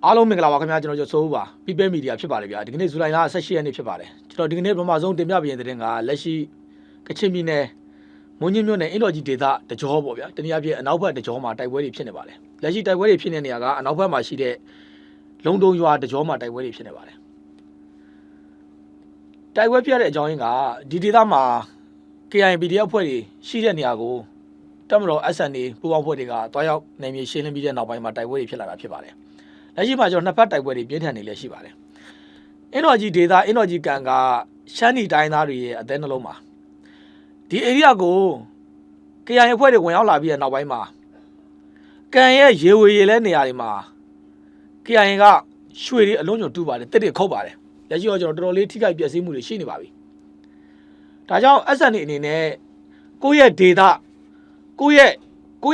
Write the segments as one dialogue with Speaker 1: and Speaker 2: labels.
Speaker 1: အားလုံးမင်္ဂလာပါခင်ဗျာကျွန်တော်ကျော်စိုးပါ People Media ဖြစ်ပါတယ်ဗျာဒီကနေ့ဇူလိုင်လ18ရက်နေ့ဖြစ်ပါတယ်ကျွန်တော်ဒီကနေ့ပထမဆုံးတင်ပြပေးတဲ့တဲ့ကလက်ရှိကချင်ပြည်နယ်မွန်ညင်းမြို့နယ်အင်တော်ကြီးဒေသတကြောပေါ့ဗျာတနည်းအားဖြင့်အနောက်ဘက်တကြောမှာတိုက်ပွဲတွေဖြစ်နေပါတယ်လက်ရှိတိုက်ပွဲတွေဖြစ်နေတဲ့နေရာကအနောက်ဘက်မှာရှိတဲ့လုံတုံရွာတကြောမှာတိုက်ပွဲတွေဖြစ်နေပါတယ်တိုက်ပွဲဖြစ်တဲ့အကြောင်းရင်းကဒီဒေသမှာ KIPD အဖွဲ့တွေရှိတဲ့နေရာကိုတပ်မတော် SNA ပူးပေါင်းဖွဲ့တွေကတွားရောက်နေမြေရှင်းလင်းပြီးတဲ့နောက်ပိုင်းမှာတိုက်ပွဲတွေဖြစ်လာတာဖြစ်ပါတယ်လက်ရှိမှာကျွန်တော်နှစ်ဖက်တိုက်ပွဲတွေပြင်းထန်နေလည်းရှိပါတယ်အင်တော်ကြီးဒေသအင်တော်ကြီးကန်ကရှမ်းနီတိုင်းသားတွေရဲ့အသေးနှလုံးမှာဒီ area ကို KIA အဖွဲ့တွေဝင်ရောက်လာပြီးတဲ့နောက်ပိုင်းမှာကန်ရဲ့ရေဝေရေလဲနေရာတွေမှာ KIA ကရွှေတွေအလုံးစုံတူးပါတယ်တစ်တွေခုတ်ပါတယ်လက်ရှိတော့ကျွန်တော်တော်တော်လေးထိခိုက်ပျက်စီးမှုတွေရှိနေပါပြီဒါကြောင့် SNA အနေနဲ့ကိုယ့်ရဲ့ဒေသကိုယ့်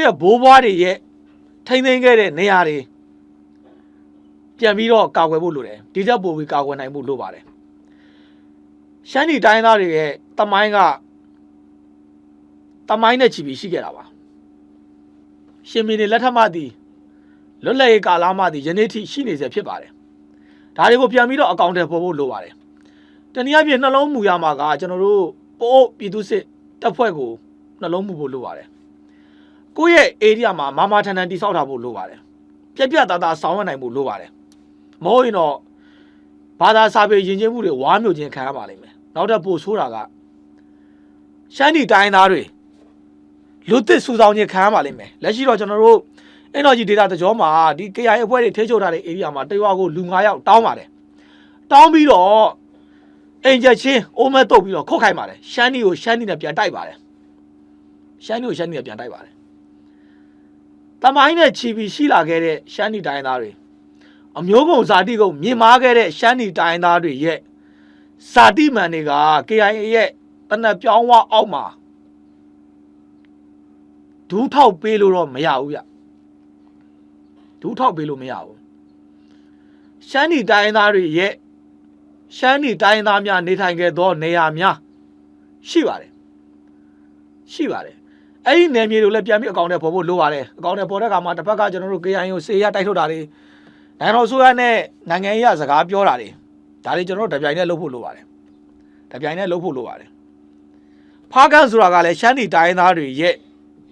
Speaker 1: ရဲ့ဘိုးဘွားတွေရဲ့ထိမ့်သိမ်းခဲ့တဲ့နေရာတွေပြန်ပြီးတော့ကာကွယ်ဖို့လိုတယ်ဒီတက်ပို့ပြီးကာကွယ်နိုင်ဖို့လိုပါတယ်ရှမ်းနီတိုင်းသားတွေရဲ့တမိုင်းနဲ့ချီပြီးရှိခဲ့တာပါရှင်မင်းတွေလက်ထက်မှသည်လွတ်လပ်ရေးကာလမှသည်ယနေ့ထိရှိနေစေဖြစ်ပါတယ်ဒါတွေကိုပြန်ပြီးတော့အကောင့်တွေပေါ်ဖို့လိုပါတယ်တနည်းအားဖြင့်နှလုံးမူရမှာကကျွန်တော်တို့ပို့ပြည်သူစစ်တပ်ဖွဲ့ကိုနှလုံးမူဖို့လိုပါတယ်ကိုယ့်ရဲ့ area မှာမာထန်တည်ဆောက်ထားဖို့လိုပါတယ်ပြက်သားသားဆောင်းရနိုင်ဖို့လိုပါတယ်မဟုတ်ရင်တော့ဘာသာစာပေယဉ်ကျေးမှုတွေဝါမျိုးချင်းခံရပါလိမ့်မယ်နောက်တော့ပို့ဆိုးတာကရှမ်းနီတိုင်းသားတွေလူသစ်စုဆောင်ခြင်းခံရပါလိမ့်မယ်လက်ရှိတော့ကျွန်တော်တို့အင်တော်ကြီးဒေတာတကြောမှာဒီ KIA အဖွဲ့တွေထိချုပ်ထားတဲ့ area မှာတရွာကိုလူ9ယောက်တောင်းပါတယ်တောင်းပြီးတော့အိမ်ချက်ချင်းအိုးမဲတုတ်ပြီးတော့ခုတ်ခိုင်းပါတယ်ရှမ်းနီကိုရှမ်းနီနဲ့ပြန်တိုက်ပါတယ်ရှမ်းနီနဲ့ပြန်တိုက်ပါတယ်တမိုင်းနဲ့ချီပြီးရှိလာခဲ့တဲ့ရှမ်းနီတိုင်းသားတွေအမျိုးကုန်ဇာတိကုန်မြင်မာခဲ့တဲ့ရှမ်းနီတိုင်းသားတွေရဲ့ဇာတိမှန်တွေက KIA ရဲ့တနက်ပြောင်းဝအောက်မှာဒူးထောက်ပေးလို့တော့မရဘူးဗျဒူးထောက်ပေးလို့မရဘူးရှမ်းနီတိုင်းသားတွေရဲ့ရှမ်းနီတိုင်းသားများနေထိုင်ခဲ့သောနေရာများရှိပါတယ်အဲ့ဒီနယ်မြေတွေလည်းပြန်ပြီးအကောင့်ထဲပေါ်ဖို့လိုပါတယ်အကောင့်ထဲပေါ်တဲ့အခါမှာတစ်ဖက်ကကျွန်တော်တို့ KIA ကိုစေရတိုက်ထုတ်တာတွေနိုင်ငံတော်ဆိုရနဲ့နိုင်ငံရေးစကားပြောတာတွေဒါတွေကျွန်တော်တို့တပြိုင်တည်းလုပ်ဖို့လိုပါတယ်ဖားကန်ဆိုတာကလည်းရှမ်းနီတိုင်းသားတွေရဲ့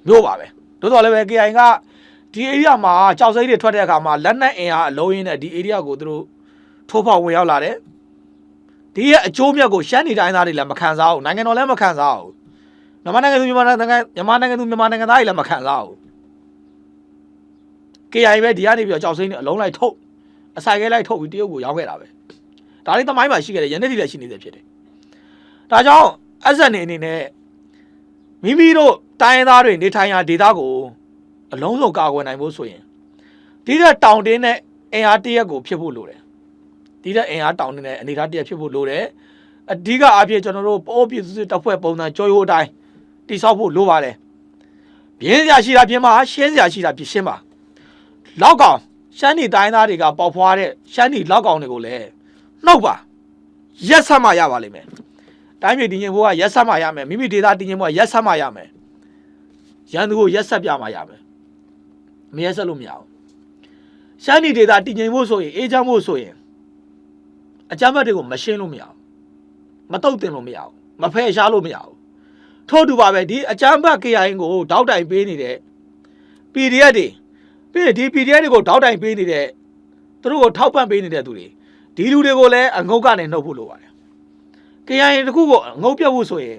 Speaker 1: မျိုးပါပဲတိုးတော်လည်းပဲ KIA ကဒီ area မှာကြောက်စိမ့်တွေထွက်တဲ့အခါမှာလက်နက်အင်အားအလုံးရင်းနဲ့ဒီ area ကိုသူတို့ထိုးဖောက်ဝင်ရောက်လာတယ်ဒီရဲ့အကျိုးမြတ်ကိုရှမ်းနီတိုင်းသားတွေလည်းမခံစားဘူးနိုင်ငံတော်လည်းမခံစားဘူးမြန်မာနိုင်ငံသူမြန်မာနိုင်ငံသားတွေလည်းမခံစားဘူး KIA ပဲဒီကနေပြီးတော့ကြောက်စိမ့်တွေအလုံးလိုက်ထုတ်အဆိုင်ခဲလိုက်ထုတ်ပြီးတရုတ်ကိုရောက်ခဲ့တာပဲဒါလေးသမိုင်းမှာရှိခဲ့တယ်ရနေ့ထိလည်းရှိနေသေးဖြစ်တယ်ဒါကြောင့် SNA အနေနဲ့မိမိတို့တိုင်းသားတွေနေထိုင်ရာဒေသကိုအလုံးစုံကာကွယ်နိုင်ဖို့ဆိုရင်ဒီတဲ့တောင်တင်းနဲ့အင်အားတရက်ကိုဖြစ်ဖို့လိုတယ်ဒီတဲ့အင်အားတောင်တင်းနဲ့အနေထားတရက်ဖြစ်ဖို့လိုတယ်အဓိကအဖြစ်ကျွန်တော်တို့ပိုးပြည်သူစစ်တပ်ဖွဲ့ပုံစံကြော်ရိုးအတိုင်းတိဆောက်ဖို့လိုပါတယ်ပြင်းစရာရှိတာပြင်းပါရှင်းစရာရှိတာပြရှင်းပါလောက်ကောင်ရှမ်းနီတိုင်းသားတွေကပေါက်ဖွားတဲ့ရှမ်းနီလောက်ကောင်တွေကိုလည်းနှုတ်ပါရက်ဆက်မှရပါလိမ့်မယ်တိုင်းပြည်တည်ငြိမ်ဖို့ကရက်ဆက်မှရမယ်မိမိဒေသတည်ငြိမ်ဖို့ကရက်ဆက်မှရမယ်ရန်သူကိုရက်ဆက်ပြမှရမယ်မရက်ဆက်လို့မရဘူးရှမ်းနီဒေသတည်ငြိမ်ဖို့ဆိုရင်အေးချမ်းဖို့ဆိုရင်အကြမ်းဖက်တွေကိုမရှင်းလို့မရဘူးမတုတ်တင်လို့မရဘူးမဖယ်ရှားလို့မရဘူးထို့တူပါပဲဒီအကြမ်းဖက် KIA ကိုတောက်တိုင်ပေးနေတဲ့ PDF တွေပြီးဒီ PDF တွေကိုတောက်တိုင်ပေးနေတဲ့သူတို့ကိုထောက်ပံ့ပေးနေတဲ့သူတွေဒီလူတွေကိုလည်းအငုတ်ကနေနှုတ်ဖို့လိုပါတယ် KIA တခုကိုအငုတ်ပြတ်ဖို့ဆိုရင်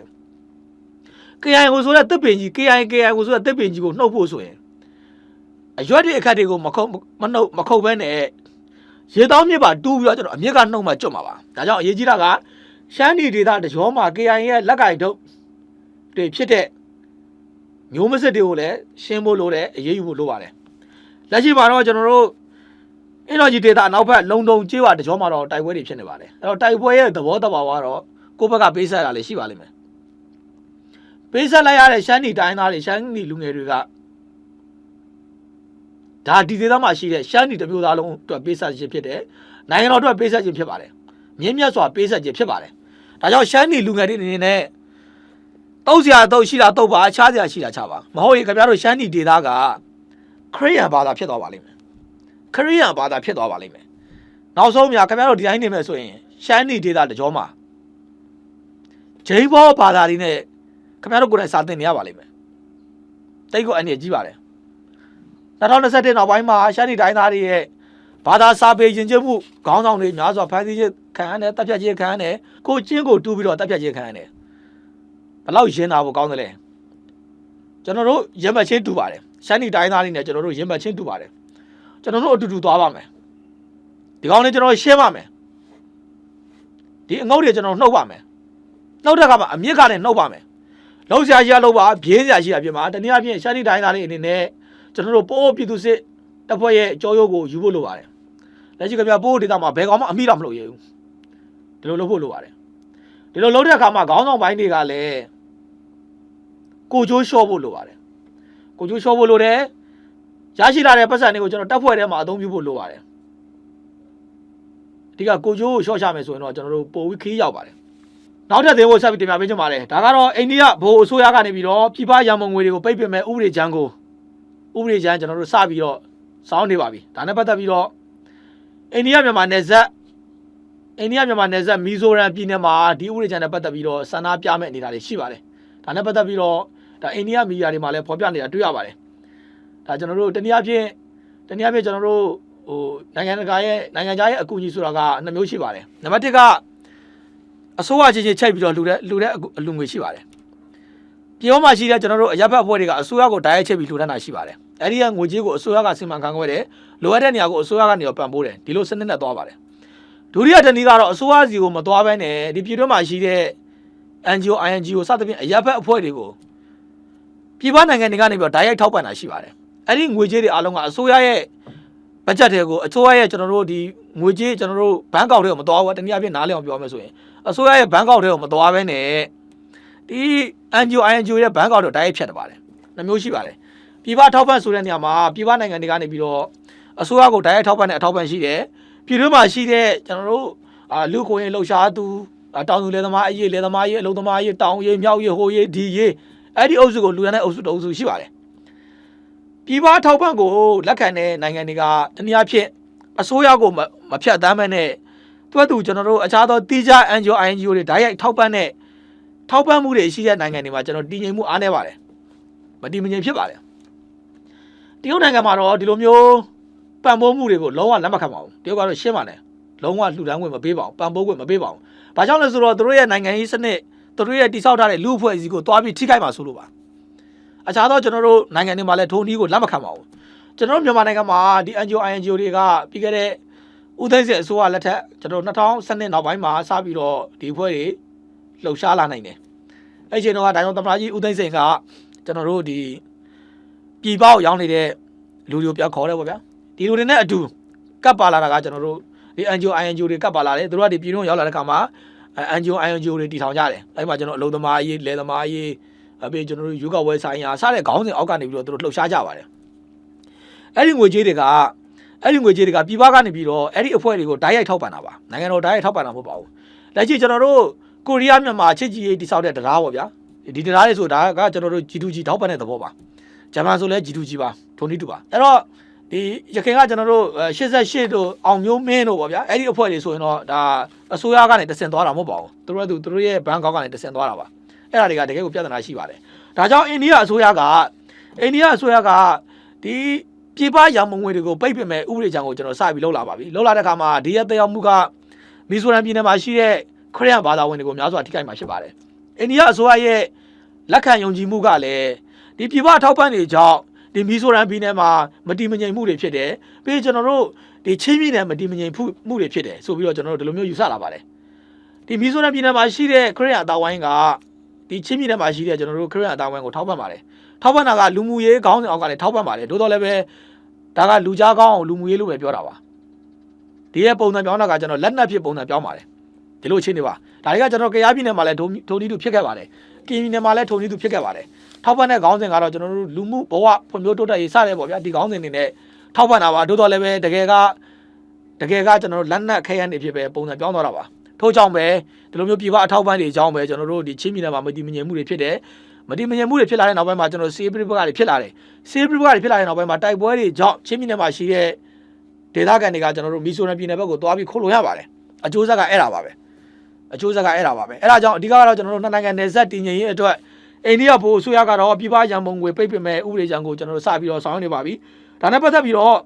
Speaker 1: KIA ကိုဆိုတဲ့တပ်ပင်ကြီး KIA ကိုဆိုတဲ့တပ်ပင်ကြီးကိုနှုတ်ဖို့ဆိုရင်အရွက်တွေအခက်တွေကိုမခုတ်ဘဲနဲ့ရေတောင်းမြစ်ပါတူးပြီးတော့ကျွန်တော်အမြစ်ကနှုတ်မှကျွတ်မှာပါဒါကြောင့်အရေးကြီးတာကရှမ်းနီဒေသတကြောမှာ KIA ရဲ့လက်ကင်ထုတ်တွေဖြစ်တဲ့မျိုးမစစ်တွေကိုလည်းရှင်းဖို့လိုတယ်အရေးယူဖို့လိုပါတယ်လက်ရှိမှာတော့ကျွန်တော်တို့အင်တော်ကြီးဒေတာနောက်ဘက်လုံတုံကျေးဝါတကြောမှာတော့တိုက်ပွဲတွေဖြစ်နေပါတယ်အဲ့တော့တိုက်ပွဲရဲ့သဘောတဘာဝကတော့ကိုယ့်ဘက်ကပေးဆက်တာလည်းရှိပါလိမ့်မယ်ပေးဆက်လိုက်ရတဲ့ရှမ်းနီတိုင်းသားတွေရှမ်းနီလူငယ်တွေကဒါဒီဒေသမှာရှိတဲ့ရှမ်းနီတစ်မျိုးသားလုံးအတွက်ပေးဆက်ခြင်းဖြစ်တယ်နိုင်ငံတော်အတွက်ပေးဆက်ခြင်းဖြစ်ပါတယ်မြင်းမြတ်စွာပေးဆက်ခြင်းဖြစ်ပါတယ်ဒါကြောင့်ရှမ်းနီလူငယ်တွေအနေနဲ့တုတ်စရာတုတ်ရှိတာတုတ်ပါအခြားစရာရှိတာခြားပါမဟုတ်ရင်ခင်ဗျားတို့ရှမ်းနီဒေသကခရစ်ယာန်ဘာသာဖြစ်သွားပါလိမ့်မယ် ခရီးယန်ဘာသာဖြစ်သွားပါလိမ့်မယ်နောက်ဆုံးများခင်ဗျားတို့ဒီတိုင်းနေမယ်ဆိုရင်ရှမ်းနီဒေသတကြောမှာဂျိမ်းဘောဘာသာတွေနဲ့ခင်ဗျားတို့ကိုယ်တိုင်စာသင်နေရပါလိမ့်မယ်တိတ်ကိုအနေကြီးပါတယ်2021နောက်ပိုင်းမှာရှမ်းနီတိုင်းသားတွေရဲ့ဘာသာစာပေယဉ်ကျေးမှုခေါင်းဆောင်တွေများစွာဖန်ဆီးခြင်းခံရတယ်တပ်ဖြတ်ခြင်းခံရတယ်ကိုကျင်းကိုတူးပြီးတော့တပ်ဖြတ်ခြင်းခံရတယ်ဘယ်လောက်ရင်နာဖို့ကောင်းသလဲကျွန်တော်တို့ရင်ပတ်ချင်းတူပါတယ်ရှမ်းနီတိုင်းသားတွေနဲ့ကျွန်တော်တို့ရင်ပတ်ချင်းတူပါတယ်ကျွန်တော်တို့အတူတူသွားပါမယ်ဒီကောင်းလေးကျွန်တော်ရှင်းပါမယ်ဒီအငုတ်တွေကျွန်တော်နှုတ်ပါမယ်နှုတ်တဲ့အခါမှာအမြင့်ကလည်းနှုတ်ပါမယ်လုံးဆရာကြီးကလုံးပါပြင်းဆရာကြီးကပြင်းပါတနည်းအားဖြင့်ရှမ်းနီတိုင်းသားတွေအနေနဲ့ကျွန်တော်တို့ပိုးပြည်သူစစ်တပ်ဖွဲ့ရဲ့ကြောရုပ်ကိုယူဖို့လိုပါတယ်လက်ရှိကပြပိုးဒေသမှာဘယ်ကောင်မှအမိတော့မလုပ်ရဘူးဒီလိုလုပ်ဖို့လိုပါတယ်ဒီလိုလုပ်တဲ့အခါမှာခေါင်းဆောင်ပိုင်းတွေကလည်းကိုကျိုးလျှော့ဖို့လိုပါတယ်ကိုကျိုးလျှော့ဖို့လိုတယ်ရရှိလာတဲ့ပတ်စံတွေကိုကျွန်တော်တပ်ဖွဲ့ထဲမှာအသုံးပြုဖို့လိုပါတယ်ဒီကကိုကျိုးကိုလျှော့ချမယ်ဆိုရင်တော့ကျွန်တော်တို့ပိုပြီးခီးရောက်ပါတယ်နောက်ထပ်သင်ဖို့ဆက်ပြီးတင်ပြပေးချင်ပါတယ်ဒါကတော့အိန္ဒိယဘိုးအစိုးရကနေပြီးတော့ပြည်ပရန်ပုံငွေတွေကိုပိတ်ပင်မဲ့ဥပဒေချမ်းကိုဥပဒေချမ်းကျွန်တော်တို့စပြီးတော့စောင်းနေပါပြီဒါနဲ့ပတ်သက်ပြီးတော့အိန္ဒိယမြန်မာနယ်စပ်မီဇိုရမ်ပြည်နယ်မှာဒီဥပဒေချမ်းနဲ့ပတ်သက်ပြီးတော့ဆန္ဒပြမဲ့နေတာတွေရှိပါတယ်ဒါနဲ့ပတ်သက်ပြီးတော့ဒါအိန္ဒိယမီဒီယာတွေမှာလည်းဖော်ပြနေတာတွေ့ရပါတယ်ဒါကျွန်တော်တို့တနည်းအားဖြင့်ကျွန်တော်တို့ဟိုနိုင်ငံခြားရဲ့အကူအညီဆိုတာက2မျိုးရှိပါတယ်နံပါတ်1ကအစိုးရချင်းချင်းချိတ်ပြီးတော့လှူတဲ့အလူငွေရှိပါတယ်ပြည်တော်မှာရှိတဲ့ကျွန်တော်တို့အရပ်ဘက်အဖွဲ့တွေကအစိုးရကိုတိုက်ရိုက်ချိတ်ပြီးလှူဒန်းတာရှိပါတယ်အဲ့ဒီကငွေကြေးကိုအစိုးရကစီမံခန့်ခွဲတယ်လိုအပ်တဲ့နေရာကိုအစိုးရကနေပံ့ပိုးတယ်ဒီလိုစနစ်နဲ့သွားပါတယ်ဒုတိယတနည်းကတော့အစိုးရစီကိုမသွားဘဲနဲ့ဒီပြည်တော်မှာရှိတဲ့ NGO INGO စသဖြင့်အရပ်ဘက်အဖွဲ့တွေကိုပြည်ပနိုင်ငံတွေကနေပြီးတော့တိုက်ရိုက်ထောက်ပံ့တာရှိပါတယ်အဲ့ဒီငွေကြေးတွေအားလုံးကအစိုးရရဲ့ဘတ်ဂျက်တွေကိုအစိုးရရဲ့ကျွန်တော်တို့ဒီငွေကြေးကျွန်တော်တို့ဘဏ်ကောက်တွေကိုမသွားဘူးတနည်းအားဖြင့်နားလည်အောင်ပြောမယ်ဆိုရင်အစိုးရရဲ့ဘဏ်ကောက်တွေကိုမသွားဘဲနဲ့ဒီ NGO INGO ရဲ့ဘဏ်ကောက်တွေတိုက်ရိုက်ဖြတ်တယ်ပါတယ်နှမျိုးရှိပါတယ်ပြည်ပထောက်ပံ့ဆိုတဲ့နေရာမှာပြည်ပနိုင်ငံတွေကနေပြီးတော့အစိုးရကိုတိုက်ရိုက်ထောက်ပံ့တဲ့အထောက်ပံ့ရှိတယ်ပြည်တွင်းမှာရှိတဲ့ကျွန်တော်တို့လူကိုရင်လှုပ်ရှားသူတောင်သူလယ်သမားအရေးအလုပ်သမားအရေးတောင်ရေးမြောက်ရေးဟိုရေးဒီရေးအဲ့ဒီအုပ်စုကိုလူရန်တဲ့အုပ်စုတအုပ်စုရှိပါတယ်ပြည်ပထောက်ပံ့ကိုလက်ခံတဲ့နိုင်ငံတွေကတနည်းအားဖြင့်အစိုးရကိုမဖြတ်တမ်းမဲ့နဲ့တွဲသူကျွန်တော်တို့အခြားသောတီးခြား NGO INGO တွေတိုက်ရိုက်ထောက်ပံ့မှုတွေရှိတဲ့နိုင်ငံတွေမှာကျွန်တော်တည်ငြိမ်မှုအားနည်းပါတယ်မတည်မငြိမ်ဖြစ်ပါတယ်တရုတ်နိုင်ငံမှာတော့ဒီလိုမျိုးပံ့ပိုးမှုတွေကိုလုံးဝလက်မခံပါဘူးတရုတ်ကတော့ရှင်းပါတယ်လုံးဝလှူဒန်းခွင့်မပေးပါဘူးပံ့ပိုးခွင့်မပေးပါဘူးဘာကြောင့်လဲဆိုတော့သူတို့ရဲ့နိုင်ငံရေးစနစ်သူတို့ရဲ့တိစောက်ထားတဲ့လူအဖွဲ့အစည်းကိုတွားပြီးထိခိုက်မှာဆိုလို့ပါအခြားသောကျွန်တော်တို့နိုင်ငံတွေမှာလည်းထိုးနည်းကိုလက်မခံပါဘူးကျွန်တော်တို့မြန်မာနိုင်ငံမှာဒီ NGO INGO တွေကပြီးခဲ့တဲ့ဦးသိန်းစိန်အစိုးရလက်ထက်ကျွန်တော်2012နောက်ပိုင်းမှာစပြီးတော့ဒီအဖွဲ့တွေလှုပ်ရှားလာနိုင်တယ်အဲ့ချိန်တော့ဒါကြောင့်သမ္မတကြီးဦးသိန်းစိန်ကကျွန်တော်တို့ဒီပြည်ပကိုရောက်နေတဲ့လူတွေကိုပြောခေါ်တယ်ပေါ့ဗျာဒီလူတွေနဲ့အတူကပ်ပါလာတာကကျွန်တော်တို့ဒီ NGO INGO တွေကပ်ပါလာတယ်သူတို့ကဒီပြည်တွင်းရောက်လာတဲ့ခါမှာNGO INGO တွေတည်ထောင်ကြတယ်အဲ့မှာကျွန်တော်အလုပ်သမားအရေးလယ်သမားအရေးအပြင်ကျွန်တော်တို့ယူကဝဲဆိုင်ရာစတဲ့ခေါင်းစဉ်အောက်ကနေပြီးတော့သူတို့လှုပ်ရှားကြပါတယ်အဲ့ဒီငွေကြေးတွေကပြည်ပကနေပြီးတော့အဲ့ဒီအဖွဲ့တွေကိုဓာတ်ရိုက်ထောက်ပံ့တာပါနိုင်ငံတော်ဓာတ်ရိုက်ထောက်ပံ့တာမဟုတ်ပါဘူးလက်ရှိကျွန်တော်တို့ကိုရီးယားမြန်မာချစ်ကြည်ရေးတိစောက်တဲ့တရားပေါ့ဗျာဒီတရားတွေဆိုဒါကကျွန်တော်တို့ G2G ထောက်ပံ့တဲ့သဘောပါဂျပန်ဆိုလဲ G2G ပါထုံနည်းတူပါအဲ့တော့ဒီရခိုင်ကကျွန်တော်တို့88တို့အောင်မျိုးမင်းတို့ပေါ့ဗျာအဲ့ဒီအဖွဲ့တွေဆိုရင်တော့ဒါအစိုးရကနေတဆင့်သွားတာမဟုတ်ပါဘူးသူတို့ရဲ့ဘဏ်ကောက်ကနေတဆင့်သွားတာပါအဲ့ဒါတွေကတကယ်ကိုပြဿနာရှိပါတယ်ဒါကြောင့်အိန္ဒိယအစိုးရကဒီပြည်ပရန်ပုံငွေတွေကိုပိတ်ပင်မဲ့ဥပဒေချမ်းကိုကျွန်တော်စပြီးလှုပ်လာပါပြီလှုပ်လာတဲ့အခါမှာဒီရဲ့တရားမှုကမီဇိုရမ်ပြည်နယ်မှာရှိတဲ့ခရစ်ယာန်ဘာသာဝင်တွေကိုများစွာထိခိုက်မှာဖြစ်ပါတယ်အိန္ဒိယအစိုးရရဲ့လက်ခံယုံကြည်မှုကလည်းဒီပြည်ပထောက်ပံ့တွေကြောင့်ဒီမီဇိုရမ်ပြည်နယ်မှာမတည်မငြိမ်မှုတွေဖြစ်တယ်ပြီးကျွန်တော်တို့ဒီချင်းပြည်နယ်မတည်မငြိမ်မှုတွေဖြစ်တယ်ဆိုပြီးတော့ကျွန်တော်တို့ဒီလိုမျိုးယူဆလာပါတယ်ဒီမီဇိုရမ်ပြည်နယ်မှာရှိတဲ့ခရစ်ယာန်အသားဝိုင်းကဒီချင်းပြည်နယ်မှာရှိတဲ့ကျွန်တော်တို့ခရစ်ယာန်အသားဝိုင်းကိုထောက်ပံ့ပါတယ်ထောက်ပံ့တာကလူမှုရေးခေါင်းစဉ်အောက်ကလည်းထောက်ပံ့ပါတယ်သို့တော်လည်းပဲဒါကလူကြားကောင်းအောင်လူမှုရေးလို့ပဲပြောတာပါဒီရဲ့ပုံစံပြောင်းတာကကျွန်တော်လက်နက်ဖြစ်ပုံစံပြောင်းပါတယ်ဒီလိုချင်းနေပါဒါတွေကကျွန်တော်ကရားပြည်နယ်မှာလည်းထုံနီးသူဖြစ်ခဲ့ပါတယ်ကင်းပြည်နယ်မှာလည်းထုံနီးသူဖြစ်ခဲ့ပါတယ်ထောက်ပံ့တဲ့ခေါင်းစဉ်ကတော့ကျွန်တော်တို့လူမှုဘဝဖွံ့ဖြိုးတိုးတက်ရေးစတဲ့ပေါ့ဗျာဒီခေါင်းစဉ်တွေနဲ့ထောက်ပံ့တာပါသို့တော်လည်းပဲတကယ်ကကျွန်တော်တို့လက်နက်ခဲယမ်းတွေဖြစ်ပဲပုံစံပြောင်းသွားတာပါထို့ကြောင့်ပဲဒီလိုမျိုးပြည်ပအထောက်ပံ့တွေအကြောင်းပဲကျွန်တော်တို့ဒီချင်းပြည်နယ်မှာမတည်မငြိမ်မှုတွေဖြစ်တယ်မတည်မငြိမ်မှုတွေဖြစ်လာတဲ့နောက်ပိုင်းမှာကျွန်တော်စေးပရိပကတွေဖြစ်လာတယ်စေးပရိပကတွေဖြစ်လာတဲ့နောက်ပိုင်းမှာတိုက်ပွဲတွေကြောင့်ချင်းပြည်နယ်မှာရှိတဲ့ ဒေသခံတွေကကျွန်တော်တို့မီဆိုရန်ပြည်နယ်ဘက်ကိုသွားပြီးခိုးလို့ရပါတယ်အကျိုးဆက်ကအဲ့ဒါပါပဲအကျိုးဆက်ကအဲ့ဒါပါပဲအဲ့ဒါကြောင့်အဓိကတော့ကျွန်တော်တို့နှစ်နိုင်ငံနယ်စပ်တည်ငြိမ်ရေးအတွက်အိန္ဒိယဘို့အစိုးရကတော့ပြည်ပရန်ပုံငွေပိတ်ပင်မဲ့ဥပဒေကြမ်းကိုကျွန်တော်တို့စပြီးတော့ဆောင်ရွက်နေပါပြီဒါနဲ့ပတ်သက်ပြီးတော့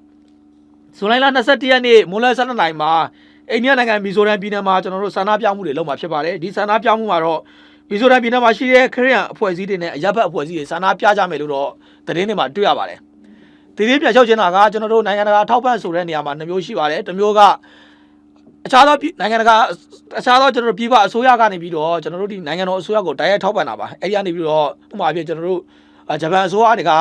Speaker 1: ဇူလိုင်လ22ရက်နေ့မွန်းလွဲ12နာရီမှာအိန္ဒိယနိုင်ငံမီဆိုရန်ပြည်နယ်မှာကျွန်တော်တို့ဆန္ဒပြမှုတွေလုပ်မှာဖြစ်ပါတယ်ဒီဆန္ဒပြမှုမှာတော့မီဆိုရန်ပြည်နယ်မှာရှိတဲ့ခရီးရန်အဖွဲ့အစည်းတွေနဲ့အရပ်ဘက်အဖွဲ့အစည်းတွေဆန္ဒပြကြမယ်လို့တော့သတင်းတွေမှာတွေ့ရပါတယ်ဒီနေ့ပြန်လျှောက်ချင်တာကကျွန်တော်တို့နိုင်ငံတကာထောက်ပံ့ဆိုတဲ့နေရာမှာ2မျိုးရှိပါတယ်တစ်မျိုးကအခြားသောနိုင်ငံတကာအခြားသောကျွန်တော်တို့ပြည်ပအစိုးရကနေပြီးတော့ကျွန်တော်တို့ဒီနိုင်ငံတော်အစိုးရကိုတိုက်ရိုက်ထောက်ပံ့တာပါအဲ့ဒီကနေပြီးတော့ဥပမာအဖြစ်ကျွန်တော်တို့ဂျပန်အစိုးရတွေ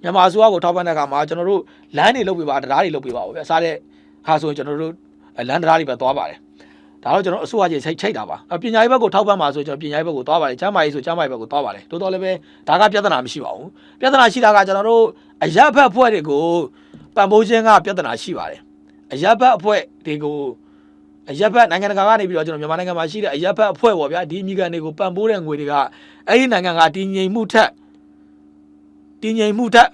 Speaker 1: ကမြန်မာအစိုးရကိုထောက်ပံ့တဲ့အခါမှာကျွန်တော်တို့လမ်းတွေလုပ်ပေးပါတရားတွေလုပ်ပေးပါဗျာစားတဲ့ဟာဆိုရင်ကျွန်တော်တို့လမ်းတရားတွေပဲသွားပါတယ်ဒါတော့ကျွန်တော်အစိုးရကြီးချိတ်တာပါပညာရေးဘက်ကိုထောက်ပံ့ပါဆိုကျွန်တော်ပညာရေးဘက်ကိုသွားပါတယ်ကျန်းမာရေးဆိုကျန်းမာရေးဘက်ကိုသွားပါတယ်တိုးတော်လည်းပဲဒါကပြဿနာမရှိပါဘူးပြဿနာရှိတာကကျွန်တော်တို့အရပ်ဘက်အဖွဲ့တွေကိုပံ့ပိုးခြင်းကပြဿနာရှိပါတယ်အရပ်ဘက်အဖွဲ့တွေကိုအရပ်ဘက်နိုင်ငံတကာကနေပြီးတော့ကျွန်တော်မြန်မာနိုင်ငံမှာရှိတဲ့အရပ်ဘက်အဖွဲ့ပေါ့ဗျာဒီအမိကန်တွေကိုပံ့ပိုးတဲ့ငွေတွေကအဲ့ဒီနိုင်ငံကတည်ငြိမ်မှုထက်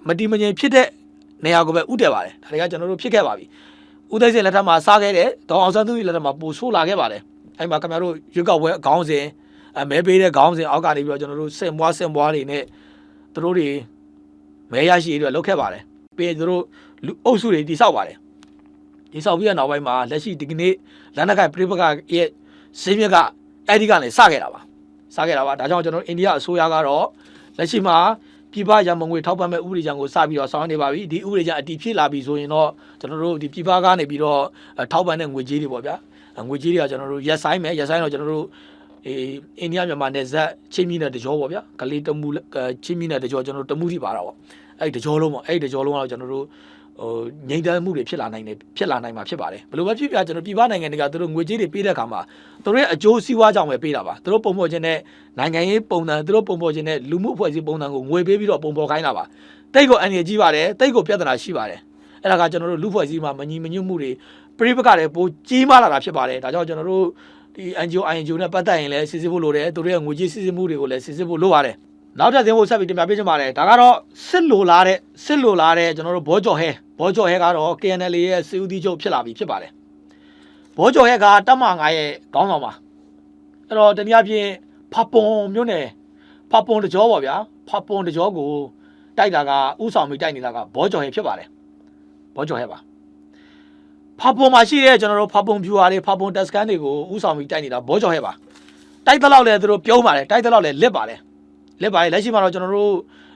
Speaker 1: မတည်မငြိမ်ဖြစ်တဲ့နေရာကိုပဲဥတည်ပါတယ်ဒါတွေကကျွန်တော်တို့ဖြစ်ခဲ့ပါပြီဦးသိန်းစိန်လက်ထက်မှာစားခဲ့တဲ့ဒေါအောင်ဆန်းစုကြည်လက်ထက်မှာပိုဆိုးလာခဲ့ပါတယ်အဲ့မှာခင်ဗျားတို့ရွေးကောက်ပွဲအကောင်းစဉ်မဲပေးတဲ့ခေါင်းစဉ်အောက်ကနေပြီးတော့ကျွန်တော်တို့စင်ပွားတွေနဲ့သူတို့တွေမဲရရှိပြီးတော့လုပ်ခဲ့ပါတယ်ပြီးရင်သူတို့လူအုပ်စုတွေတိဆောက်ပါတယ်ဒီဆောက်ပြီးတဲ့နောက်ပိုင်းမှာလက်ရှိဒီကနေ့လန်နက်ကိုင်ပြိပကရဲ့ဈေးမြက်ကအဲ့ဒီကနေစခဲ့တာပါဒါကြောင့်ကျွန်တော်အိန္ဒိယအစိုးရကတော့လက်ရှိမှာပြည်ပရန်ပုံငွေထောက်ပံ့မဲ့ဥပဒေကြမ်းကိုစပြီးတော့ဆောင်နေပါပြီဒီဥပဒေကြမ်းအတည်ဖြစ်လာပြီဆိုရင်တော့ကျွန်တော်တို့ဒီပြည်ပကနေပြီးတော့ထောက်ပံ့တဲ့ငွေကြေးတွေပေါ့ဗျာငွေကြေးတွေကကျွန်တော်တို့ရက်ဆိုင်တော့ကျွန်တော်တို့အိန္ဒိယမြန်မာနယ်စပ်ချင်းမြင့်တဲ့တကြောပေါ့ဗျာကလေးတမှုချင်းမြင့်တဲ့တကြောကျွန်တော်တို့တမှုထိပါတာပေါ့အဲ့ဒီတကြောလုံးပေါ့အဲ့ဒီတကြောလုံးကတော့ကျွန်တော်တို့ငြိမ်သက်မှုတွေဖြစ်လာနိုင်မှာဖြစ်ပါတယ်ဘယ်လိုပဲဖြစ်ပြကျွန်တော်ပြည်ပနိုင်ငံတွေကသူတို့ငွေကြေးတွေပေးတဲ့အခါမှာသူတို့ရဲ့အကျိုးစီးပွားကြောင့်ပဲပေးတာပါသူတို့ပုံဖော်ခြင်းနဲ့နိုင်ငံရေးပုံစံသူတို့ပုံဖော်ခြင်းနဲ့လူမှုအဖွဲ့အစည်းပုံစံကိုငွေပေးပြီးတော့ပုံဖော်ခိုင်းတာပါတိတ်ကိုအန်ရကြီးပါတယ်တိတ်ကိုပြဿနာရှိပါတယ်အဲ့ဒါကကျွန်တော်တို့လူဖွဲ့စည်းမှာမညီမညွတ်မှုတွေပြိပကတွေပိုကြီးမားလာတာဖြစ်ပါတယ်ဒါကြောင့်ကျွန်တော်တို့ဒီ NGO နဲ့ပတ်သက်ရင်လည်းစစ်စစ်ဖို့လိုတယ်သူတို့ရဲ့ငွေကြေးစစ်စစ်မှုတွေကိုလည်းစစ်စစ်ဖို့လိုပါတယ်နောက်ထပ်သင်ဖို့ဆက်ပြီးတင်ပြပေးချင်ပါတယ်ဒါကတော့စစ်လိုလာတဲ့ကျွန်တော်တို့ဘောကျော်ဟဲကတော့ KNL ရဲ့စီဦးတီးချုပ်ဖြစ်လာပြီဖြစ်ပါတယ်ဘောကျော်ဟဲကတပ်မ9ရဲ့ခေါင်းဆောင်ပါအဲ့တော့တနည်းအားဖြင့်ဖပွန်မြို့နယ်ဖပွန်တကြောပေါ့ဗျာဖပွန်တကြောကိုတိုက်တာကဥဆောင်ပြီးတိုက်နေတာကဘောကျော်ဟဲဖြစ်ပါတယ်ဘောကျော်ဟဲပါဖပွန်မှာရှိတဲ့ကျွန်တော်တို့ဖပွန်ဖြူဟာတွေဖပွန်တက်စကန်တွေကိုဥဆောင်ပြီးတိုက်နေတာဘောကျော်ဟဲပါတိုက်တဲ့လောက်လည်းသူတို့ပြုံးပါတယ်တိုက်တဲ့လောက်လည်းလစ်ပါတယ်လက်ရှိမှာတော့ကျွန်တော်တို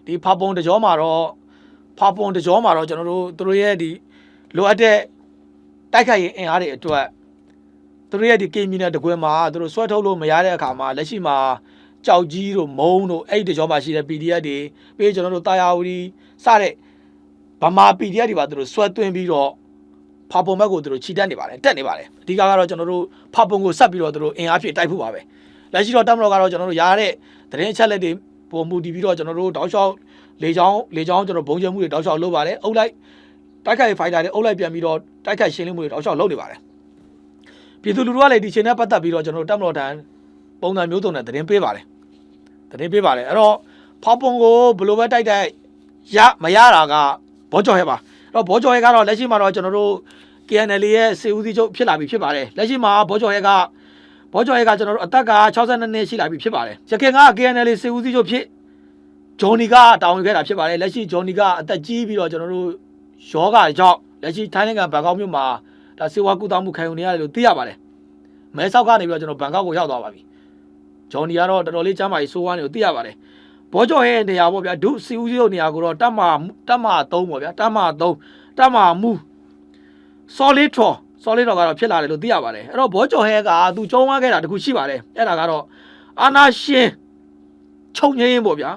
Speaker 1: ့ဒီဖပွန်တကြောမှာတော့ကျွန်တော်တို့သူတို့ရဲ့ဒီလိုအပ်တဲ့တိုက်ခိုက်ရင်အင်အားတွေအတွက်သူတို့ရဲ့ဒီကင်မီနဲ့တကွဲမှာသူတို့ဆွဲထုတ်လို့မရတဲ့အခါမှာလက်ရှိမှာကြောက်ကြီးတို့မုံတို့အဲ့ဒီတကြောမှာရှိတဲ့ PDF တွေပြီးကျွန်တော်တို့တာယာဝတီစတဲ့ဗမာ PDF တွေပါသူတို့ဆွဲသွင်းပြီးတော့ဖပွန်ဘက်ကိုသူတို့ခြိတက်နေပါတယ်တက်နေပါတယ်အဓိကကတော့ကျွန်တော်တို့ဖပွန်ကိုဆက်ပြီးတော့သူတို့အင်အားဖြည့်တိုက်ဖို့ပါပဲလက်ရှိတော့တပ်မတော်ကတော့ကျွန်တော်တို့ရတဲ့သတင်းအချက်လက်တွေပုံမူတည်ပြီးတော့ကျွန်တော်တို့တောက်လျှောက်လေချောင်းကျွန်တော်ဘုံကျမှုတွေတောက်လျှောက်လုပ်ပါတယ်အုပ်လိုက်တိုက်ခိုက်ဖိုက်တာတွေအုပ်လိုက်ပြန်ပြီးတော့တိုက်ခိုက်ရှင်းလင်းမှုတွေတောက်လျှောက်လုပ်နေပါတယ်ပြည်သူလူထုကလည်းဒီချိန်နဲ့ပတ်သက်ပြီးတော့ကျွန်တော်တို့တပ်မတော်တန်းပုံစံမျိုးစုံနဲ့သတင်းပေးပါတယ်အဲ့တော့ဖောက်ပုံကိုဘယ်လိုပဲတိုက်မရတာကဘောကျော်ဟဲပါအဲ့တော့ဘောကျော်ဟဲကတော့လက်ရှိမှာတော့ကျွန်တော်တို့ KNL ရဲ့စေဦးစီးချုပ်ဖြစ်လာပြီဖြစ်ပါတယ်လက်ရှိမှာဘောကျော်ဟဲကကျွန်တော်တို့အသက်က62နှစ်ရှိလာပြီဖြစ်ပါတယ်ရခင်က KNL စေဦးစီးချုပ်ဖြစ်ဂျော်နီကတောင်းခဲ့တာဖြစ်ပါတယ်လက်ရှိဂျော်နီကအသက်ကြီးပြီးတော့ကျွန်တော်တို့ယောဂကြောင့်လက်ရှိထိုင်းနိုင်ငံဘန်ကောက်မြို့မှာဒါစေဝါကူတောင်းမှုခံယူနေရတယ်လို့သိရပါတယ်မဲဆောက်ကနေပြီးတော့ကျွန်တော်ဘန်ကောက်ကိုရောက်သွားပါပြီဂျော်နီကတော့တော်တော်လေးကျမ်းမာရေးဆိုးဝါးနေလို့သိရပါတယ်ဘောကျော်ရဲ့နေရာပေါ့ဗျာဒုစီဦးစီးချုပ်နေရာကိုတော့တပ်မ3ပေါ့ဗျာတပ်မမူဆော်လစ်တော်ကတော့ဖြစ်လာတယ်လို့သိရပါတယ်အဲ့တော့ဘောကျော်ဟဲကသူကျုံးသွားခဲ့တာတခုရှိပါတယ်အဲ့ဒါကတော့အာနာရှင်ချုပ်ငြိမ်းပေါ့ဗျာ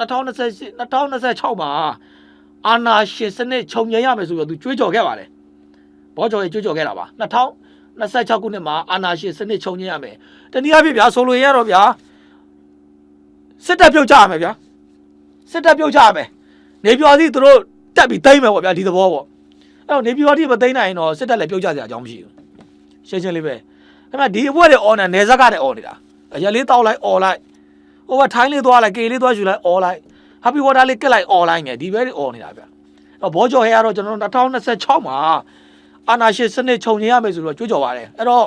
Speaker 1: 2026မှာအာနာရှင်စနစ်ချုပ်ငြိမ်းရမယ်ဆိုပြီးတော့သူကြွေးကြော်ခဲ့ပါတယ်ဘောကျော်ရဲ့ကြွေးကြော်ခဲ့တာပါ2026ခုနှစ်မှာအာနာရှင်စနစ်ချုပ်ငြိမ်းရမယ်တနည်းအားဖြင့်ဗျာဆိုလိုရတော့ဗျာစစ်တပ်ပြုတ်ကြရမယ်ဗျာစစ်တပ်ပြုတ်ကြရမယ်နေပြော်စီသူတို့တက်ပြီးသိမ်းမယ်ပေါ့ဗျာဒီသဘောပေါ့အဲ့တော့နေပြော်စီမသိမ်းနိုင်ရင်တော့စစ်တပ်လည်းပြုတ်ကြစရာအကြောင်းမရှိဘူးရှင်းလေးပဲခင်ဗျာဒီအပွဲတွေအော်နေနယ်ဇက်ကနဲ့အော်နေတာအရက်လေးတောက်လိုက်အော်လိုက်ဟိုကထိုင်းလေးသွားလိုက်ကေလေးသွားယူလိုက်အော်လိုက်ဟာပီဝါတာလေးကက်လိုက်အော်လိုက်နေဒီပဲအော်နေတာဗျအဲ့တော့ဘောကျော်ဟဲကတော့ကျွန်တော်တို့2026မှာ အာနာရှင်စနစ်ခြုံငိမ့်ရမယ်ဆိုတော့ကြွကြော်ပါတယ်အဲ့တော့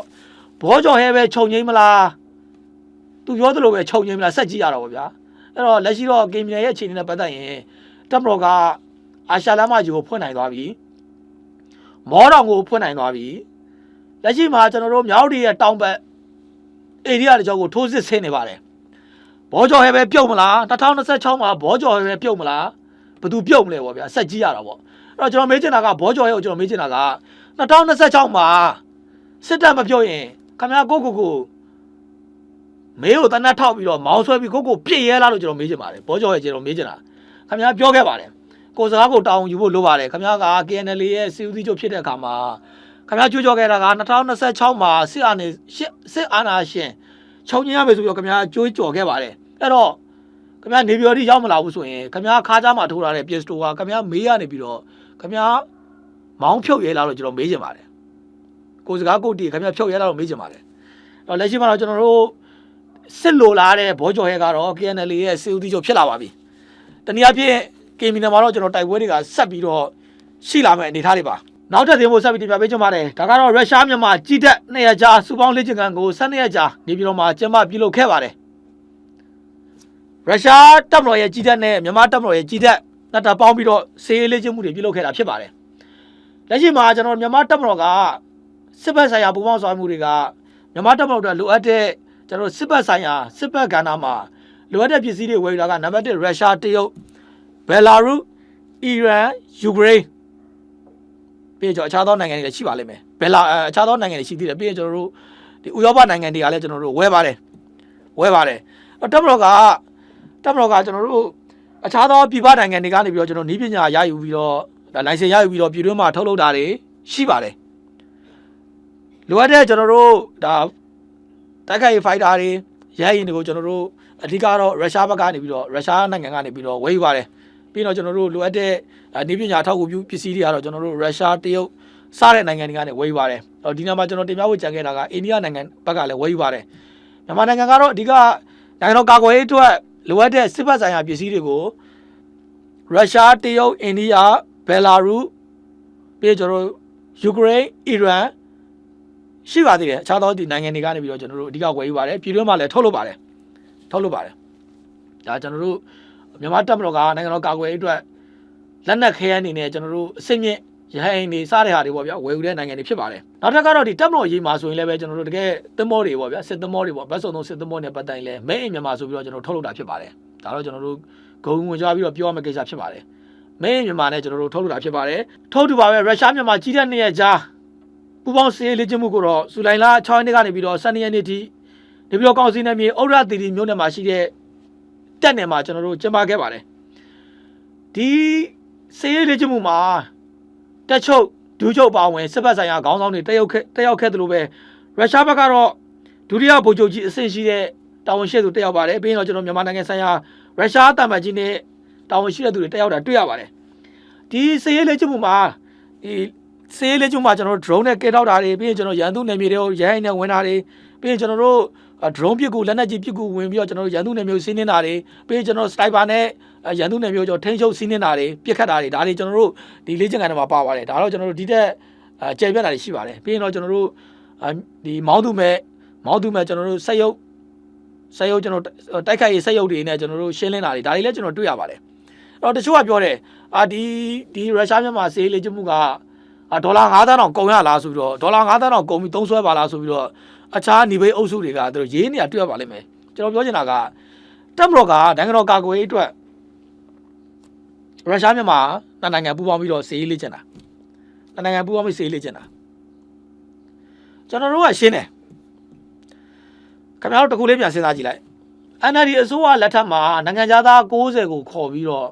Speaker 1: ဘောကြော်ဟဲပဲခြုံငိမ့်မလားသူပြောသလိုပဲခြုံငိမ့်မလားဆက်ကြည့်ရတော့ဗောဗျာအဲ့တော့လက်ရှိတော့ကင်မီနယ်ရဲ့အခြေအနေနဲ့ပတ်သက်ရင်တပ်မတော်ကအာရှလမ်းမကြီးကိုဖွင့်နိုင်သွားပြီမောတော်ကိုဖွင့်နိုင်သွားပြီလက်ရှိမှာကျွန်တော်တို့မြောက်ဒီရဲ့တောင်ဘက်ဧရိယာတကြောကိုထိုးစစ်ဆင်းနေပါတယ်ဘောကြော်ဟဲပဲပြုတ်မလား2026မှာဘောကြော်ဟဲပဲပြုတ်မလားဘယ်သူပြုတ်မလဲဗောဗျာဆက်ကြည့်ရတော့ဗောအဲ့တော့ကျွန်တော်မေးချင်တာကဘောကြော်ဟဲကိုကျွန်တော်မေးချင်တာက2026မှာစစ်တပ်မပြုတ်ရင်ခင်ဗျာကိုမေးကိုတနတ်ထောက်ပြီးတော့မောင်းဆွဲပြီးကိုပြစ်ရဲလားလို့ကျွန်တော်မေးချင်ပါတယ်ဘောကြော်ဟဲကျွန်တော်မေးချင်တာခင်ဗျာပြောခဲ့ပါတယ်ကိုစကားကိုတောင်းယူဖို့လိုပါတယ်ခင်ဗျားက KNL ရဲ့စီဦးစီးချုပ်ဖြစ်တဲ့အခါမှာခင်ဗျားကြွကြော်ခဲ့တာက2026မှာစစ်အာဏာရှင်ခြုံငင်းရမယ်ဆိုပြီးတော့ခင်ဗျားကြွကြော်ခဲ့ပါတယ်အဲ့တော့ခင်ဗျားနေပြည်တော်ထိရောက်မလာဘူးဆိုရင်ခင်ဗျားခါးကြားမှာထိုးထားတဲ့ PS 2ကခင်ဗျားမေးရနေပြီးတော့ခင်ဗျားမောင်းဖြုတ်ရဲလားလို့ကျွန်တော်မေးချင်ပါတယ်ကိုစကားကိုတီခင်ဗျားဖြုတ်ရဲလားလို့မေးချင်ပါတယ်တော့လက်ရှိမှာတော့ကျွန်တော်တို့စစ်လိုလာတဲ့ဘောကြော်ရဲကတော့ KNL ရဲ့စီဦးစီးချုပ်ဖြစ်လာပါပြီတနည်းအားဖြင့်ကင်မီနယ်မှာတော့ကျွန်တော်တိုက်ပွဲတွေကဆက်ပြီးတော့ရှိလာမယ့်အနေအထားတွေပါနောက်ထပ်သင်ဖို့ဆက်ပြီးတင်ပြပေးချင်ပါတယ်ဒါကတော့ရုရှားမြန်မာကြီးတက်200ကြာစူပေါင်းလေ့ကျင့်ခန်းကို12ရက်ကြာနေပြည်တော်မှာကျင်းပပြုလုပ်ခဲ့ပါတယ်ရုရှားတပ်မတော်ရဲ့ကြီးတက်နဲ့မြန်မာတပ်မတော်ရဲ့ကြီးတက်နှစ်တပ်ပေါင်းပြီးတော့စေရေးလေ့ကျင့်မှုတွေပြုလုပ်ခဲ့တာဖြစ်ပါတယ်လက်ရှိမှာကျွန်တော်မြန်မာတပ်မတော်ကစစ်ဘက်ဆိုင်ရာပူးပေါင်းဆောင်ရွက်မှုတွေကမြန်မာတပ်မတော်တို့လိုအပ်တဲ့ကျွန်တော်စစ်ဘက်ဆိုင်ရာစစ်ဘက်ကဏ္ဍမှာလိုအပ်တဲ့ပစ္စည်းတွေဝယ်ယူတာကနံပါတ်1ရုရှားတရုတ်ဘယ်လာရုစ်အီရန်ယူကရိန်းပြီးတော့အခြားသောနိုင်ငံတွေလည်းရှိပါလိမ့်မယ်အခြားသောနိုင်ငံတွေရှိသေးတယ်ပြီးရင်ကျွန်တော်တို့ဒီဥရောပနိုင်ငံတွေကလည်းကျွန်တော်တို့ဝယ်ပါတယ်တပ်မတော်ကကျွန်တော်တို့အခြားသောပြည်ပနိုင်ငံတွေကနေပြီးတော့ကျွန်တော်နီးပညာရယူပြီးတော့လိုင်စင်ရယူပြီးတော့ပြည်တွင်းမှာထုတ်လုပ်တာတွေရှိပါတယ်လိုအပ်တဲ့ကျွန်တော်တို့ဒါတိုက်ခိုက်ရေးဖိုက်တာတွေရဲရင်တွေကိုကျွန်တော်တို့အဓိကတော့ရုရှားဘက်ကနေပြီးတော့ရုရှားနိုင်ငံကနေပြီးတော့ဝယ်ယူပါတယ်ပြီးတော့ကျွန်တော်တို့လိုအပ်တဲ့နေပညာထောက်ကူပြုပစ္စည်းတွေကတော့ကျွန်တော်တို့ရုရှားတရုတ်စတဲ့နိုင်ငံတွေကနေဝယ်ယူပါတယ်ဒီနေ့မှာကျွန်တော်တင်ပြဖို့ကြံခဲ့တာကအိန္ဒိယနိုင်ငံဘက်ကလည်းဝယ်ယူပါတယ်မြန်မာနိုင်ငံကတော့အဓိကနိုင်ငံတော်ကာကွယ်ရေးအတွက်လိုအပ်တဲ့စစ်ဘက်ဆိုင်ရာပစ္စည်းတွေကိုရုရှားတရုတ်အိန္ဒိယဘယ်လာရုစ်ပြီးကျွန်တော်တို့ယူကရိန်းအီရန်ရှိပါသေးတယ်အခြားသောဒီနိုင်ငံတွေကနေပြီးတော့ကျွန်တော်တို့အဓိကဝယ်ယူပါတယ်ပြည်တွင်းမှာလည်းထုတ်လုပ်ပါတယ်ဒါကျွန်တော်တို့မြန်မာတပ်မတော်ကနိုင်ငံတော်ကာကွယ်ရေးအတွက်လက်နက်ခဲယမ်းအနေနဲ့ကျွန်တော်တို့အစစ်မြင့်ရဟန်းနေစတဲ့ဟာတွေပေါ့ဗျာဝယ်ယူတဲ့နိုင်ငံတွေဖြစ်ပါတယ်နောက်ထပ်ကတော့ဒီတပ်မတော်ရေးမှာဆိုရင်လည်းပဲကျွန်တော်တို့တကယ်သင်္ဘောတွေပေါ့ဗျာစစ်သင်္ဘောတွေပေါ့ဘတ်စုံသုံးစစ်သင်္ဘောနဲ့ပတ်သက်ရင်လည်းမဲအိမ်မြန်မာဆိုပြီးတော့ကျွန်တော်ထုတ်လုပ်တာဖြစ်ပါတယ်ဒါတော့ကျွန်တော်တို့ဂုံဝင်ကြပြီးတော့ပြောရမယ့်ကိစ္စဖြစ်ပါတယ်မဲအိမ်မြန်မာနဲ့ကျွန်တော်တို့ထုတ်လုပ်တာဖြစ်ပါတယ်ထုတ်တူပါပဲရုရှားမြန်မာကြီးတဲ့2ရက်ကြာပူပေါင်းစစ်ရေးလေ့ကျင့်မှုကိုတော့ဇူလိုင်လ6ရက်နေ့ကနေပြီးတော့12ရက်နေ့ထိနေပြီးတော့ကောင်စီနယ်မြေဩရတီတီမြို့နယ်မှာရှိတဲ့တက်နယ်မှာကျွန်တော်တို့ကျင်းပခဲ့ပါတယ်ဒီစစ်ရေးလေ့ကျင့်မှုမှာတက်ချုပ်ဒူးချုပ်ပါဝင်စစ်ဘက်ဆိုင်ရာခေါင်းဆောင်တွေတက်ရောက်ခဲ့တယ်လို့ပဲရုရှားဘက်ကတော့ဒုတိယဗိုလ်ချုပ်ကြီးအဆင့်ရှိတဲ့တာဝန်ရှိသူတက်ရောက်ပါတယ်ပြီးရင်တော့ကျွန်တော်မြန်မာနိုင်ငံဆိုင်ရာရုရှားတမန်ကြီးနဲ့တာဝန်ရှိတဲ့သူတွေတက်ရောက်တာတွေ့ရပါတယ်ဒီစစ်ရေးလေ့ကျင့်မှုမှာစေးလေးကျုံမှာကျွန်တော်တို့ drone နဲ့ကဲထောက်တာတွေပြီးရင်ကျွန်တော်ရန်သူနယ်မြေတွေကိုရိုင်းနဲ့ဝင်တာတွေပြီးရင်ကျွန်တော်တို့ drone ပစ်ကူလက်နက်ကြီးပစ်ကူဝင်ပြီးတော့ကျွန်တော်တို့ရန်သူနယ်မြေကိုစီးနှင်းတာတွေပြီးရင်ကျွန်တော် sniper နဲ့ရန်သူနယ်မြေကိုကျွန်တော်ထိန်းချုပ်စီးနှင်းတာတွေပစ်ခတ်တာတွေဒါတွေကျွန်တော်တို့ဒီလေ့ကျင့်ခန်းတွေမှာပါပါတယ်ဒါတော့ကျွန်တော်တို့ဒီတက်ကျေပြတ်တာတွေရှိပါတယ်ပြီးရင်တော့ကျွန်တော်တို့ဒီမောင်းသူမဲ့ကျွန်တော်တို့စက်ရုပ်ကျွန်တော်တိုက်ခိုက်ရေးစက်ရုပ်တွေနဲ့ကျွန်တော်တို့ရှင်းလင်းတာတွေဒါတွေလည်းကျွန်တော်တွေ့ရပါတယ်အဲ့တော့တချို့ကပြောတယ်ဒီရုရှားမြန်မာစေးလေ့ကျင့်မှုကဒေါ်လာ9,000တောင်ကုန်ရလားဆိုပြီးတော့ဒေါ်လာ9,000တောင်ကုန်ပြီးသုံးစွဲပါလားဆိုပြီးတော့အခြားနေဘေးအုပ်စုတွေကသူတို့ရေးနေရတွေ့ရပါလိမ့်မယ်ကျွန်တော်ပြောချင်တာကတပ်မတော်ကနိုင်ငံတော်ကာကွယ်ရေးအတွက်ရုရှားမြန်မာနိုင်ငံပူးပေါင်းပြီးတော့စေးလေ့ကျင့်တာနိုင်ငံပူးပေါင်းပြီးစေးလေ့ကျင့်တာကျွန်တော်တို့ကရှင်းတယ်ခင်ဗျားတို့တခုလေးပြန်စဉ်းစားကြည့်လိုက် NLD အစိုးရလက်ထက်မှာနိုင်ငံသား90ကိုခေါ်ပြီးတော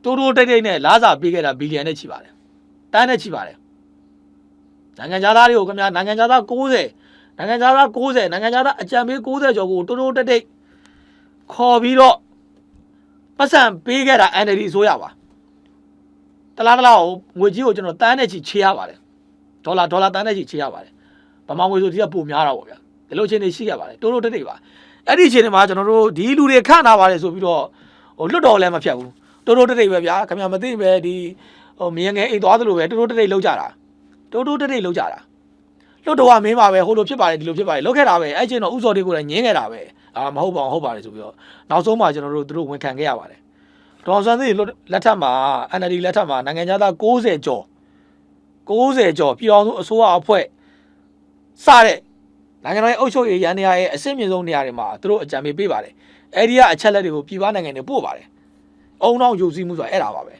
Speaker 1: ့တိုးတိတ်နဲ့လာစာပေးခဲ့တာဘီလီယံနဲ့ချီပါတယ်တန်းနဲ့ချီပါတယ်နိုင်ငံသားတွေကိုခင်ဗျာနိုင်ငံသား90နိုင်ငံသားအကြံပေး90ကျော်ကိုတိုးတိတ်ခေါ်ပြီးတော့ပတ်စံပေးခဲ့တာ NLD ဆိုရပါတလားကိုငွေကြီးကိုကျွန်တော်တန်းနဲ့ချီချေရပါတယ်ဒေါ်လာတန်းနဲ့ချီချေရပါတယ်ဗမာငွေဆိုဒီကပိုများတာပေါ့ဗျာဒီလိုချင်းနေရှိရပါတယ်တိုးတိတ်ပါအဲ့ဒီချင်းတွေမှာကျွန်တော်တို့ဒီလူတွေခန့်ထားပါတယ်ဆိုပြီးတော့လွတ်တော်လည်းမဖြတ်ဘူးတိုးတိတ်ပဲဗျာခင်ဗျာမသိပဲဒီမြင်ငယ်အိမ်သွားသလိုပဲတိုးတိတ်လောက်ကြတာ တိုးတိုးတိတ်လောက်ကြတာလွတ်တော်ကမင်းပါပဲဟိုလိုဖြစ်ပါတယ်ဒီလိုဖြစ်ပါတယ်လောက်ခဲ့တာပဲအဲ့ချင်းတော့ဥစော်တွေကိုလည်းညင်းခဲ့တာပဲမဟုတ်ပါဘူးဟုတ်ပါတယ်ဆိုပြီးတော့နောက်ဆုံးမှကျွန်တော်တို့သူတို့ဝန်ခံခဲ့ရပါတယ်ဒေါ်စန်းသိလက်ထက်မှာ NLD လက်ထက်မှာနိုင်ငံသား60ကျော်ပြည်တော်စုအစိုးရအဖွဲ့စတဲ့နိုင်ငံတော်ရဲ့အုပ်ချုပ်ရေးရန်နေရာရဲ့အဆင့်မြင့်ဆုံးနေရာတွေမှာသူတို့အကြံပေးပါတယ်အဲ့ဒီကအချက်လက်တွေကိုပြည်ပနိုင်ငံတွေပို့ပါတယ်အုံနောက်ယူစည်းမှုဆိုတာအဲ့ဒါပါပဲ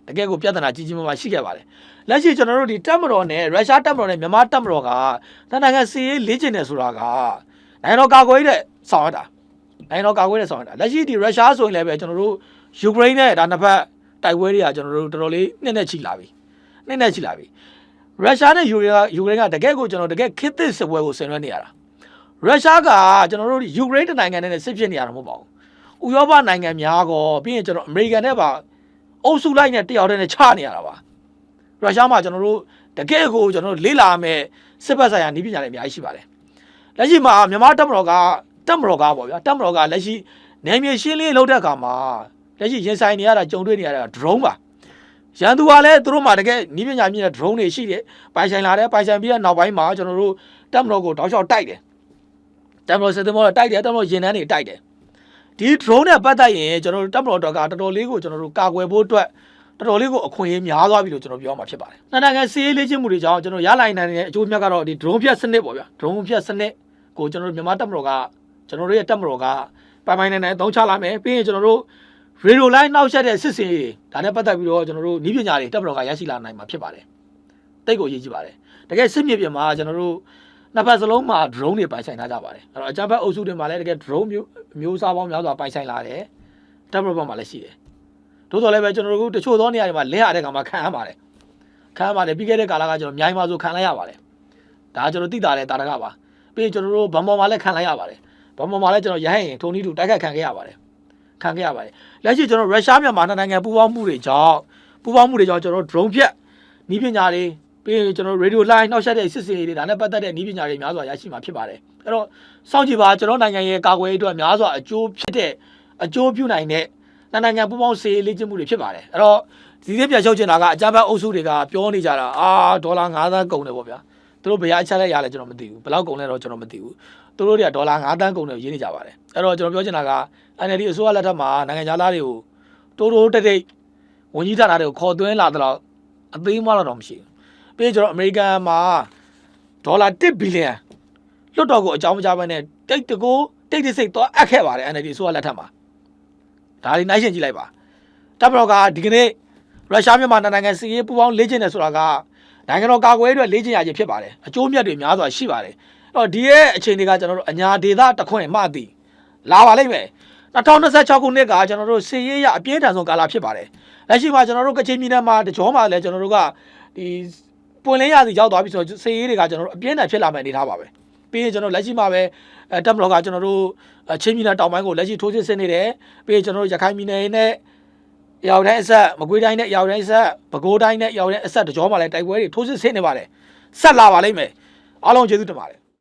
Speaker 1: တကယ်ကိုပြဿနာကြီးကြီးမားမားရှိခဲ့ပါတယ်လက်ရှိကျွန်တော်တို့ဒီတပ်မတော်နဲ့ရုရှားတပ်မတော်နဲ့မြန်မာတပ်မတော်ကနိုင်ငံစီရေးလေ့ကျင့်နေဆိုတာကနိုင်ငံတော်ကာကွယ်ရေးတဲ့ဆောင်ရတာလက်ရှိဒီရုရှားဆိုရင်လည်းပဲကျွန်တော်တို့ယူကရိန်းနဲ့ဒါနှစ်ဖက်တိုက်ပွဲတွေကကျွန်တော်တို့တော်တော်လေးနှစ်နဲ့ချီလာပြီရုရှားနဲ့ယူကရိန်းကတကယ်ကိုကျွန်တော်တကယ်ခေတ်သစ်စစ်ပွဲကိုဆင်နွှဲနေရတာရုရှားကကျွန်တော်တို့ယူကရိန်းနိုင်ငံနဲ့စစ်ဖြစ်နေရတာမဟုတ်ပါဘူးဥရောပနိုင်ငံများကောပြီးရင်ကျွန်တော်အမေရိကန်နဲ့ပါအုပ်စုလိုက်နဲ့တယောက်တည်းနဲ့ချနေရတာပါရုရှားမှာကျွန်တော်တို့တကယ်ကိုကျွန်တော်တို့လေးလာမယ်စစ်ဘက်ဆိုင်ရာနည်းပညာတွေအများကြီးရှိပါတယ်လက်ရှိမှာမြန်မာတပ်မတော်ကပေါ့ဗျာတပ်မတော်ကလက်ရှိနယ်မြေရှင်းလင်းလုပ်တဲ့အခါမှာလက်ရှိရင်ဆိုင်နေရတာကြုံတွေ့နေရတာ drone ပါရန်သူကလည်းသူတို့မှာတကယ်နည်းပညာမြင့်တဲ့ drone တွေရှိတယ်ပိုင်ဆိုင်လာတယ်ပိုင်ဆိုင်ပြီးတဲ့နောက်ပိုင်းမှာကျွန်တော်တို့တပ်မတော်ကိုတောက်လျှောက်တိုက်တယ်တပ်မတော်စစ်သည်မောတိုက်တယ်တပ်မတော်ရင်နှန်းတွေတိုက်တယ်ဒီ drone နဲ့ပတ်သက်ရင်ကျွန်တော်တို့တပ်မတော်တော်ကတော်တော်လေးကိုကျွန်တော်တို့ကာကွယ်ဖို့အတွက်တော်တော်လေးကိုအခွင့်အရေးများသွားပြီလို့ကျွန်တော်ပြောမှာဖြစ်ပါတယ်နိုင်ငံစီးရေးလေ့ကျင့်မှုတွေကြောင့်ကျွန်တော်ရလိုက်နိုင်တဲ့အကျိုးမြတ်ကတော့ဒီ drone ဖြတ်စနစ်ပေါ့ဗျာ drone ဖြတ်စနစ်ကိုကျွန်တော်တို့မြန်မာတပ်မတော်ကကျွန်တော်တို့ရဲ့တပ်မတော်ကပိုင်နိုင်သုံးချလာမယ်ပြီးရင်ကျွန်တော်တို့ရေဒီယိုလိုင်းနောက်ဆက်တဲ့စစ်စင်ရေးဒါနဲ့ပတ်သက်ပြီးတော့ကျွန်တော်တို့နည်းပညာတွေတပ်မတော်ကရရှိလာနိုင်မှာဖြစ်ပါတယ်တိတ်ကိုအရေးကြီးပါတယ်တကယ်စစ်မြေပြင်မှာကျွန်တော်တို့နှစ်ဖက်စလုံးမှာ drone တွေပိုင်ဆိုင်ထားကြပါတယ်အဲ့တော့အကြမ်းဖက်အုပ်စုတွေမှာလည်းတကယ် drone မျိုးစားပေါင်းများစွာပိုင်ဆိုင်လာတယ်တပ်မတော်ဘက်မှာလည်းရှိတယ်သို့တော်လည်းပဲကျွန်တော်တို့တချို့သောနေရာတွေမှာလဲရတဲ့ကောင်မှခံရပါတယ်ပြီးခဲ့တဲ့ကာလကကျွန်တော်မြိုင်မှာဆိုခံလိုက်ရပါတယ်ဒါကျွန်တော်သိတာတဲ့တာရကပါပြီးရင်ကျွန်တော်တို့ဗန်မော်မှာလည်းခံလိုက်ရပါတယ်ဗန်မော်မှာလည်းကျွန်တော်ရဟရင်ထုံနီးတူတိုက်ခတ်ခံခဲ့ရပါတယ်လက်ရှိကျွန်တော်ရုရှားမြန်မာနိုင်ငံပူးပေါင်းမှုတွေကြောင့်ကျွန်တော် drone ဖြတ်နည်းပညာတွေပြီးရင်ကျွန်တော် radio line နှောက်ယှက်တဲ့စစ်စင်ရေးတွေဒါနဲ့ပတ်သက်တဲ့နည်းပညာတွေများစွာရရှိမှာဖြစ်ပါတယ်အဲ့တော့စောင့်ကြည့်ပါကျွန်တော်နိုင်ငံရဲ့ကာကွယ်ရေးအတွက်များစွာအကျိုးပြုနိုင်တဲ့နိုင်ငံပူးပေါင်းစစ်ရေးလေ့ကျင့်မှုတွေဖြစ်ပါတယ်အဲ့တော့ဒီနေ့ပြန်ချုပ်ချင်တာကအကြမ်းဖက်အုပ်စုတွေကပြောနေကြတာဒေါ်လာ9သန်းကုန်တယ်ပေါ့ဗျာသူတို့ဘယ်အချက်လက်ရလဲကျွန်တော်မသိဘူးဘယ်လောက်ကုန်လဲတော့ကျွန်တော်မသိဘူးသူတို့တွေကဒေါ်လာ9သန်းကုန်တယ်ရေးနေကြပါတယ်အဲ့တော့ကျွန်တော်ပြောချင်တာက NLD အစိုးရလက်ထက်မှာနိုင်ငံသားတွေကိုတိုးတိတ်ဝန်ကြီးဌာနတွေကိုခေါ်သွင်းလာတော့အသေးမတော့မရှိဘူးပြီးကျွန်တော်အမေရိကန်မှာဒေါ်လာ1ဘီလီယံလွတ်တော်ကိုအကြောင်းမကြားဘဲနဲ့တိတ်တစိတ်တော့အပ်ခဲ့ပါတယ် NLD အစိုးရလက်ထက်မှာဒါလေးနိုင်ရှင်းကြည့်လိုက်ပါတပ်မတော်ကဒီကနေ့ရုရှားမြန်မာနိုင်ငံစီးရေးပူးပေါင်းလေ့ကျင့်တယ်ဆိုတာကနိုင်ငံတော်ကာကွယ်ရေးအတွက်လေ့ကျင့်ရခြင်းဖြစ်ပါတယ်အကျိုးမြတ်တွေများစွာရှိပါတယ်အဲ့တော့ဒီရဲ့အခြေအနေကကျွန်တော်တို့အညာဒေသတခွင်မှသည်လာပါလိမ့်မယ်2026ခုနှစ်ကကျွန်တော်တို့စီးရေးရအပြင်းထန်ဆုံးကာလဖြစ်ပါတယ်လက်ရှိမှာကျွန်တော်တို့ကချင်ပြည်နယ်မှာတကြောမှာလည်းကျွန်တော်တို့ကဒီပွင့်လင်းရစီရောက်သွားပြီဆိုတော့စီးရေးတွေကကျွန်တော်တို့အပြင်းထန်ဖြစ်လာမယ့်အနေထားပါပဲပြီးရင်ကျွန်တော်လက်ရှိမှာပဲတပ်မတော်ကကျွန်တော်တို့ချင်းပြည်နယ်တောင်ပိုင်းကိုလက်ရှိထိုးစစ်ဆင်နေတယ်ပြီးရင်ကျွန်တော်တို့ရခိုင်ပြည်နယ်နဲ့ရောက်တဲ့အဆက်မကွေးတိုင်းနဲ့ရောက်တဲ့အဆက်ပဲခူးတိုင်းနဲ့ရောက်တဲ့အဆက်တကြောမှာလည်းတိုက်ပွဲတွေထိုးစစ်ဆင်နေပါတယ်ဆက်လာပါလိမ့်မယ်အားလုံးကျေးဇူးတင်ပါတယ်